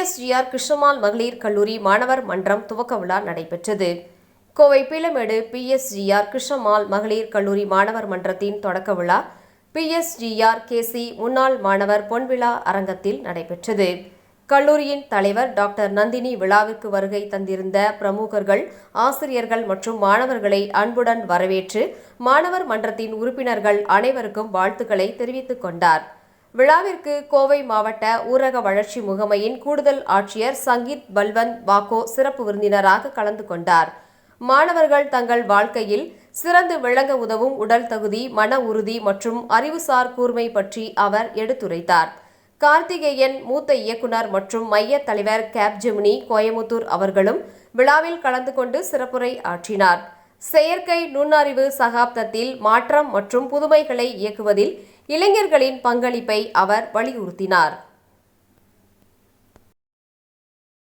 PSGR Krishnammal மகளிர் கல்லூரி மாணவர் மன்றம் துவக்க விழா நடைபெற்றது. கோவை பீளமேடு PSGR கிருஷ்ணம்மாள் மகளிர் கல்லூரி மாணவர் மன்றத்தின் தொடக்க விழா PSGR KC முன்னாள் மாணவர் பொன்விழா அரங்கத்தில் நடைபெற்றது. கல்லூரியின் தலைவர் டாக்டர் நந்தினி விழாவிற்கு வருகை தந்திருந்த பிரமுகர்கள், ஆசிரியர்கள் மற்றும் மாணவர்களை அன்புடன் வரவேற்று மாணவர் மன்றத்தின் உறுப்பினர்கள் அனைவருக்கும் வாழ்த்துக்களை தெரிவித்துக் கொண்டார். விழாவிற்கு கோவை மாவட்ட ஊரக வளர்ச்சி முகமையின் கூடுதல் ஆட்சியர் சங்கீத் பல்வந்த் வாக்கோ சிறப்பு விருந்தினராக கலந்து கொண்டார். மாணவர்கள் தங்கள் வாழ்க்கையில் சிறந்து விளங்க உதவும் உடல் தகுதி, மன உறுதி மற்றும் அறிவுசார் கூர்மை பற்றி அவர் எடுத்துரைத்தார். கார்த்திகேயன், மூத்த இயக்குனர் மற்றும் மைய தலைவர் கேப்ஜெமினி கோயமுத்தூர் அவர்களும் விழாவில் கலந்து கொண்டு சிறப்புரை ஆற்றினார். செயற்கை நுண்ணறிவு சகாப்தத்தில் மாற்றம் மற்றும் புதுமைகளை இயக்குவதில் இளைஞர்களின் பங்களிப்பை அவர் வலியுறுத்தினார்.